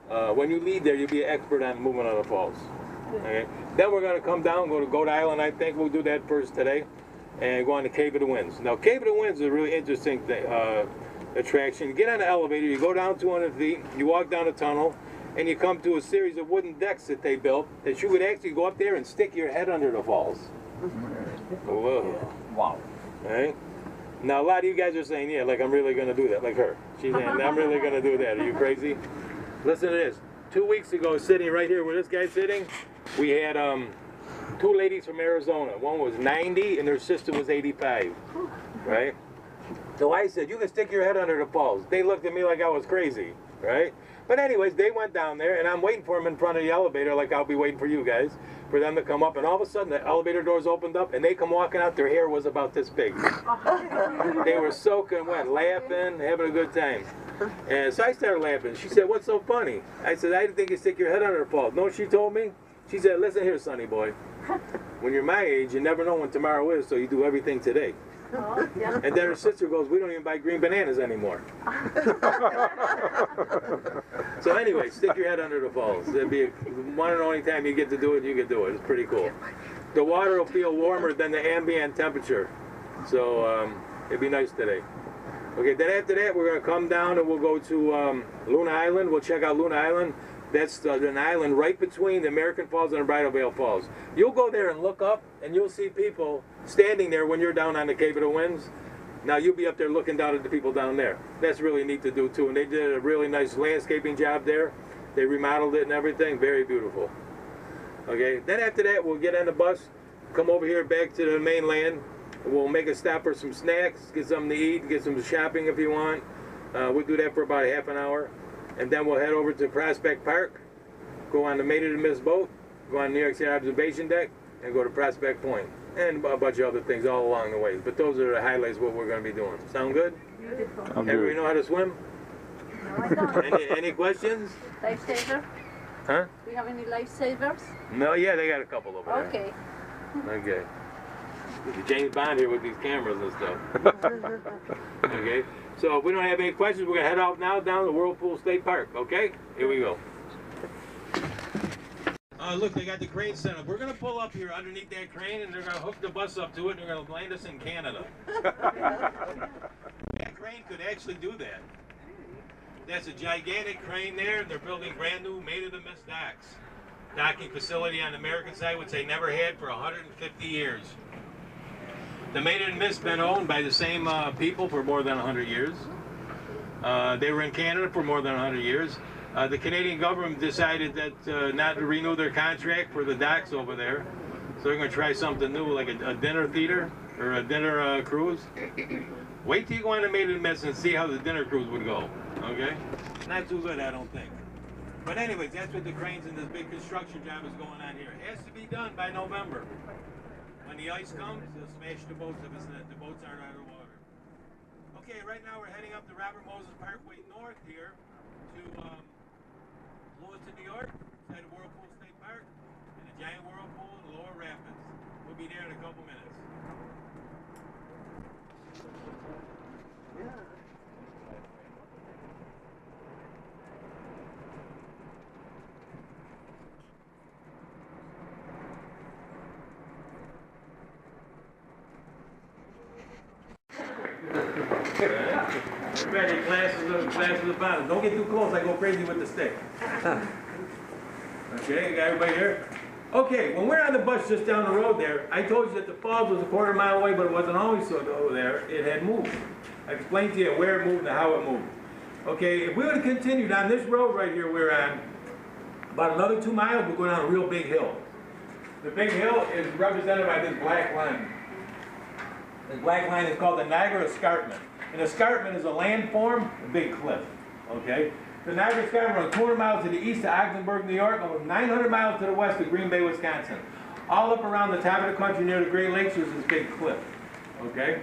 When you leave there, you'll be an expert on the movement of the falls. Okay. Then we're going to come down, go to Goat Island. I think we'll do that first today, and go on the Cave of the Winds. Now, Cave of the Winds is a really interesting attraction. You get on the elevator, you go down 200 feet, you walk down a tunnel, and you come to a series of wooden decks that they built that you would actually go up there and stick your head under the falls. Whoa. Wow. Right? Now, a lot of you guys are saying, yeah, like I'm really going to do that, like her. She's saying, I'm really going to do that. Are you crazy? Listen to this. 2 weeks ago, sitting right here where this guy's sitting, we had 2 ladies from Arizona. One was 90 and their sister was 85, right? So I said, you can stick your head under the falls. They looked at me like I was crazy, right? But anyways, they went down there, and I'm waiting for them in front of the elevator like I'll be waiting for you guys, for them to come up. And all of a sudden, the elevator doors opened up, and they come walking out. Their hair was about this big. They were soaking wet, laughing, having a good time. And so I started laughing. She said, what's so funny? I said, I didn't think you'd stick your head under the falls. No, she told me? She said, listen here, sonny boy. When you're my age, you never know when tomorrow is, so you do everything today. Oh, yeah. And then her sister goes, we don't even buy green bananas anymore. So anyway, stick your head under the falls. It'd be one and only time you get to do it, you can do it. It's pretty cool. The water will feel warmer than the ambient temperature. So it'd be nice today. Okay, then after that, we're going to come down and we'll go to Luna Island. We'll check out Luna Island. That's an island right between the American Falls and the Bridal Veil Falls. You'll go there and look up, and you'll see people standing there when you're down on the Cave of the Winds. Now, you'll be up there looking down at the people down there. That's really neat to do, too. And they did a really nice landscaping job there. They remodeled it and everything. Very beautiful. Okay, then after that, we'll get on the bus, come over here back to the mainland. We'll make a stop for some snacks, get something to eat, get some shopping if you want. We'll do that for about a half an hour. And then we'll head over to Prospect Park, go on the Maid of the Mist boat, go on New York City Observation Deck, and go to Prospect Point. And a bunch of other things all along the way. But those are the highlights of what we're going to be doing. Sound good? Beautiful. Everybody know how to swim? No, I don't. Any questions? Lifesaver? Huh? Do you have any lifesavers? No, yeah, they got a couple over there. Okay. Okay. James Bond here with these cameras and stuff. Okay, so if we don't have any questions, we're going to head out now down to Whirlpool State Park, okay? Here we go. Look, they got the crane set up. We're going to pull up here underneath that crane, and they're going to hook the bus up to it, and they're going to land us in Canada. That crane could actually do that. That's a gigantic crane there. They're building brand new Maid of the Mist docks. Docking facility on the American side, which they never had for 150 years. The Maid of the Mist been owned by the same people for more than 100 years. They were in Canada for more than 100 years. The Canadian government decided that not to renew their contract for the docks over there. So they're going to try something new, like a dinner theater or a dinner cruise. Wait till you go on the Maid of the Mist and see how the dinner cruise would go. Okay? Not too good, I don't think. But anyways, that's what the cranes and this big construction job is going on here. It has to be done by November. When the ice comes, they'll smash the boats if the boats aren't out of the water. Okay, right now we're heading up the Robert Moses Parkway north here to Lewiston, New York, inside of Whirlpool State Park, and a giant whirlpool in the Lower Rapids. We'll be there in a couple minutes. Yeah. Everybody, glasses of bottom. Don't get too close, I go crazy with the stick. Okay, you got everybody here? Okay, when we're on the bus just down the road there, I told you that the falls was a quarter mile away, but it wasn't always so over there. It had moved. I explained to you where it moved and how it moved. Okay, if we would have continued on this road right here we're on, about another 2 miles, we'll go down a real big hill. The big hill is represented by this black line. The black line is called the Niagara Escarpment. An escarpment is a landform, a big cliff. Okay? The Niagara Escarpment runs 200 miles to the east of Ogdensburg, New York, almost 900 miles to the west of Green Bay, Wisconsin. All up around the top of the country near the Great Lakes is this big cliff. Okay?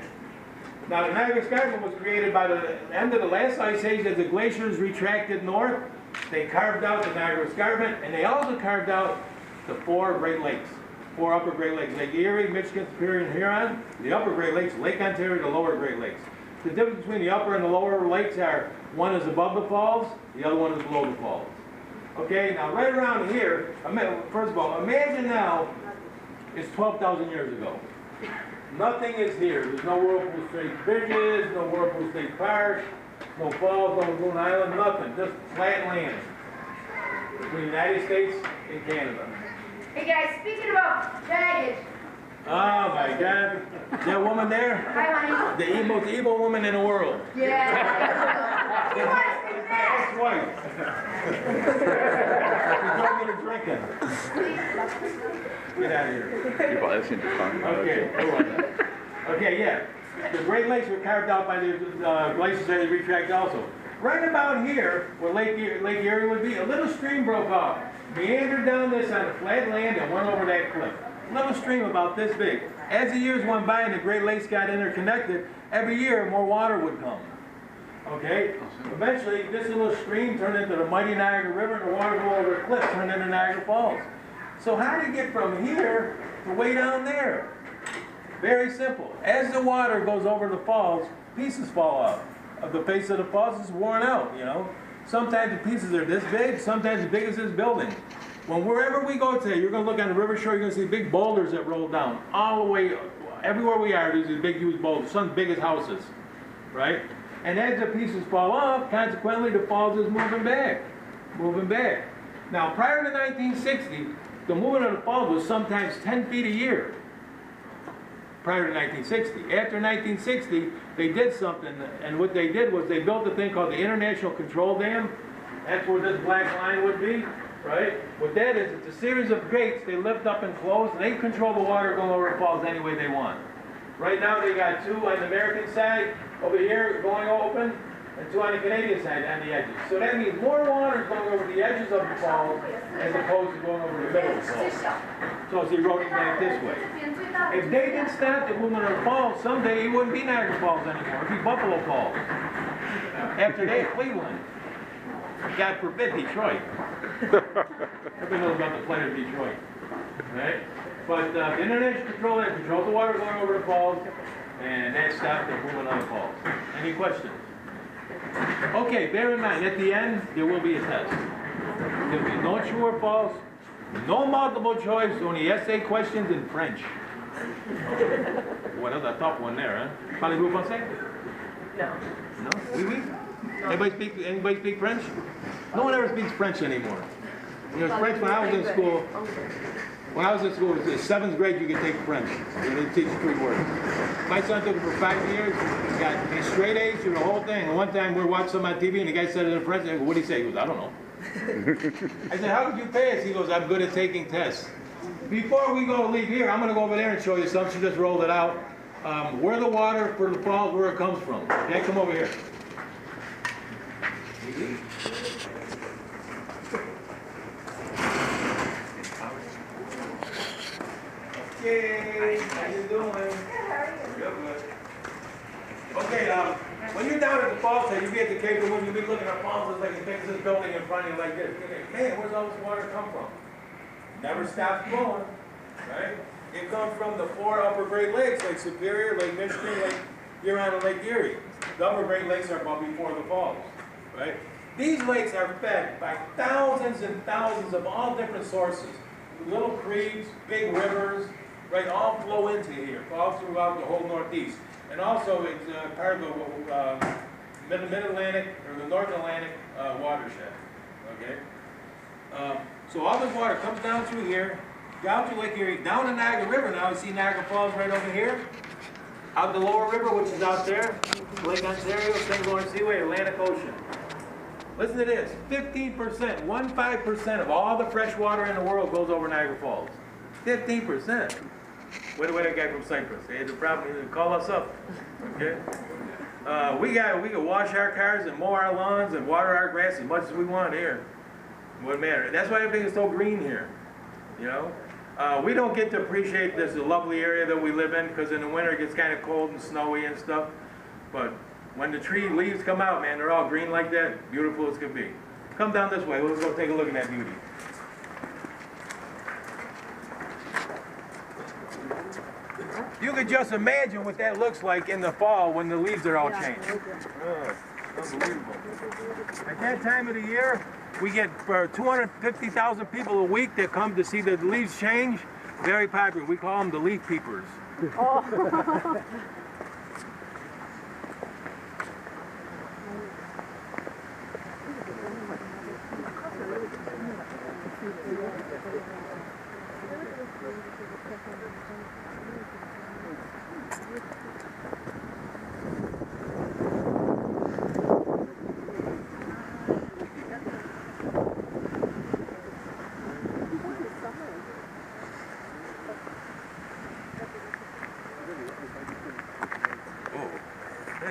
Now, the Niagara Escarpment was created by the end of the last ice age as the glaciers retracted north. They carved out the Niagara Escarpment, and they also carved out the 4 Great Lakes. 4 upper Great Lakes, Lake Erie, Michigan, Superior, and Huron. The upper Great Lakes, Lake Ontario, the lower Great Lakes. The difference between the upper and the lower lakes are one is above the falls, the other one is below the falls. Okay, now right around here, first of all, imagine now it's 12,000 years ago. Nothing is here. There's no Whirlpool State Bridges, no Whirlpool State Park, no falls, no Lagoon Island, nothing. Just flat land between the United States and Canada. Hey guys, speaking about baggage. Oh my God. That woman there? Hi, honey. The most evil woman in the world. Yeah. You want to speak That's fast? right. She's going to drinking. Get out of here. People listening to fun. Okay, go on. Okay, yeah. The Great Lakes were carved out by the glaciers that they retract also. Right about here, where Lake Erie would be, a little stream broke off, meandered down this on the flat land and went over that cliff. A little stream about this big. As the years went by and the Great Lakes got interconnected, every year more water would come. Okay? Eventually, this little stream turned into the mighty Niagara River, and the water go over a cliff, turned into Niagara Falls. So how do you get from here to way down there? Very simple. As the water goes over the falls, pieces fall out. Of the face of the falls is worn out, you know. Sometimes the pieces are this big, sometimes as big as this building. When wherever we go today, you're going to look on the river shore, you're going to see big boulders that roll down. All the way, everywhere we are, there's these big, huge boulders, some big as houses, right? And as the pieces fall off, consequently, the falls is moving back. Now, prior to 1960, the movement of the falls was sometimes 10 feet a year. Prior to 1960. After 1960, they did something, and what they did was they built a thing called the International Control Dam. That's where this black line would be, right? What that is, it's a series of gates they lift up and close, and they control the water going over the falls any way they want. Right now they got two on the American side over here going open, and two on the Canadian side on the edges. So that means more water is going over the edges of the falls as opposed to going over the middle of the falls. So it's eroding back this way. If they didn't stop the movement of the falls, someday it wouldn't be Niagara Falls anymore. It'd be Buffalo Falls. After that, Cleveland. God forbid Detroit. Everybody knows about the plight of Detroit. Right? But the International Control Dam controls the water going over the falls, and that stopped the movement of the falls. Any questions? Okay, bear in mind, at the end, there will be a test. There will be no true or false, no multiple choice, only essay questions in French. What another tough one there, huh? Parlez-vous français? No. No? Oui, oui? Anybody speak French? No one ever speaks French anymore. You know, French, when I was in school, it was the 7th grade you could take French. And they teach 3 words. My son took it for 5 years, got straight A's through the whole thing. And one time we were watching something on TV and the guy said it in French, and I go, what did he say? He goes, I don't know. I said, how did you pass? He goes, I'm good at taking tests. Before we go leave here, I'm going to go over there and show you something. She just rolled it out. Where the water for the falls, where it comes from. Okay, come over here. Okay, how you doing? Good. Okay, when you're down at the falls, you be at the Cape when you be looking at falls, it's like you think this building in front of you like this. You think, man, where's all this water come from? Never stops flowing, right? It comes from the 4 upper Great Lakes, Lake Superior, Lake Michigan, Lake Huron, and Lake Erie. The upper Great Lakes are about before the falls, right? These lakes are fed by thousands and thousands of all different sources. Little creeks, big rivers, right, all flow into here, all throughout the whole Northeast. And also it's part of the Mid-Atlantic, or the North Atlantic watershed, okay? So all this water comes down through here, down to Lake Erie, down to Niagara River now. You see Niagara Falls right over here. Out the lower river, which is out there, Lake Ontario, St. Lawrence Seaway, Atlantic Ocean. Listen to this, 15%, 15% of all the fresh water in the world goes over Niagara Falls. 15%. Wait a that guy from Cyprus. They had the problem, he didn't call us up. Okay? We can wash our cars and mow our lawns and water our grass as much as we want here. It wouldn't matter. That's why everything is so green here. You know? We don't get to appreciate this lovely area that we live in because in the winter it gets kind of cold and snowy and stuff. But when the tree leaves come out, man, they're all green like that, beautiful as can be. Come down this way. Let's go take a look at that beauty. You could just imagine what that looks like in the fall when the leaves are all changed. Oh, unbelievable. At that time of the year, We get 250,000 people a week that come to see the leaves change. Very popular. We call them the leaf peepers. Oh.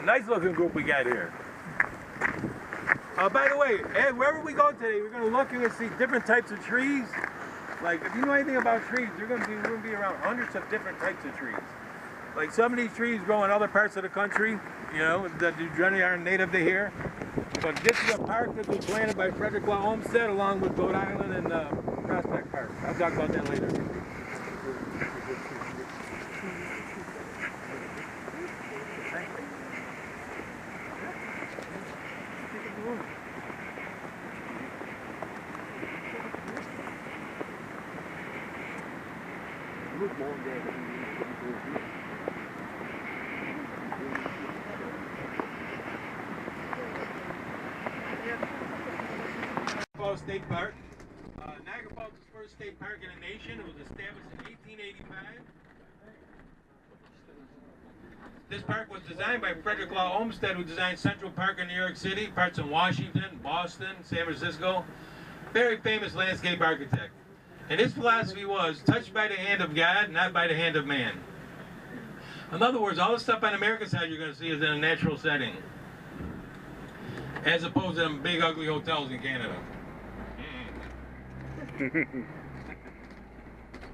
Nice looking group we got here. By the way, Ed, wherever we go today, we're going to look and see different types of trees. Like, if you know anything about trees, we're going to be around hundreds of different types of trees. Like, some of these trees grow in other parts of the country, you know, that generally aren't native to here. But this is a park that was planted by Frederick Law Olmsted along with Goat Island and Prospect Park. I'll talk about that later. State Park. Niagara Falls is the first state park in the nation. It was established in 1885. This park was designed by Frederick Law Olmsted, who designed Central Park in New York City, parts in Washington, Boston, San Francisco. Very famous landscape architect. And his philosophy was, touched by the hand of God, not by the hand of man. In other words, all the stuff on the American side you're going to see is in a natural setting, as opposed to them big ugly hotels in Canada.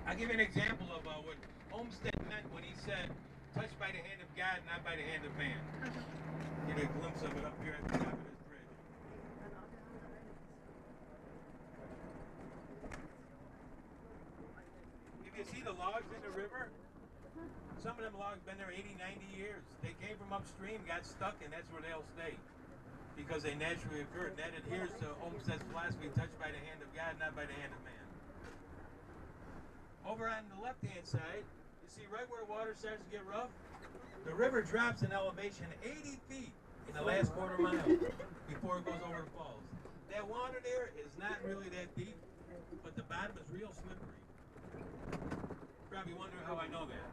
I'll give you an example of what Olmsted meant when he said, touched by the hand of God, not by the hand of man. Get a glimpse of it up here at the top of this bridge. If you see the logs in the river, some of them logs been there 80, 90 years. They came from upstream, got stuck, and that's where they'll stay, because they naturally occurred. And that adheres to Olmsted's philosophy, touched by the hand of God, not by the hand of man. Over on the left-hand side, you see right where the water starts to get rough? The river drops in elevation 80 feet in the last quarter mile before it goes over the falls. That water there is not really that deep, but the bottom is real slippery. You're probably wondering how I know that.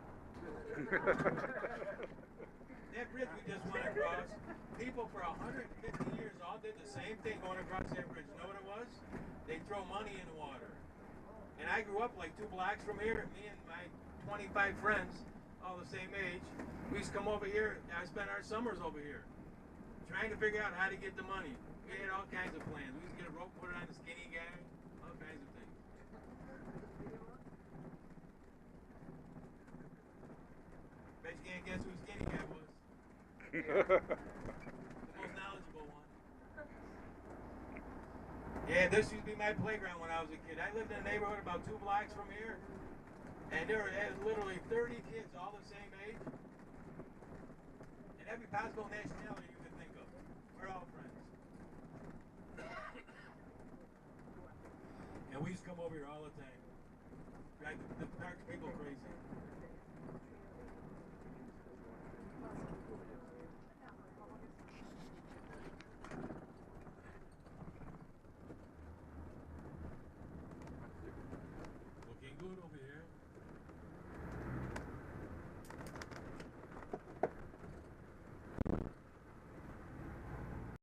That bridge we just went across, people for 150 years all did the same thing going across that bridge. You know what it was? They throw money in the water. And I grew up like 2 blocks from here. Me and my 25 friends, all the same age, we used to come over here. I spent our summers over here trying to figure out how to get the money. We had all kinds of plans. We used to get a rope, put it on the skinny guy, all kinds of things. Bet you can't guess who skinny guy was. The most knowledgeable one. Yeah, this used to be my playground when I was a kid. I lived in a neighborhood about 2 blocks from here, and there were literally 30 kids all the same age, and every possible nationality you could think of. We're all friends. And we used to come over here all the time. Drive the park people crazy.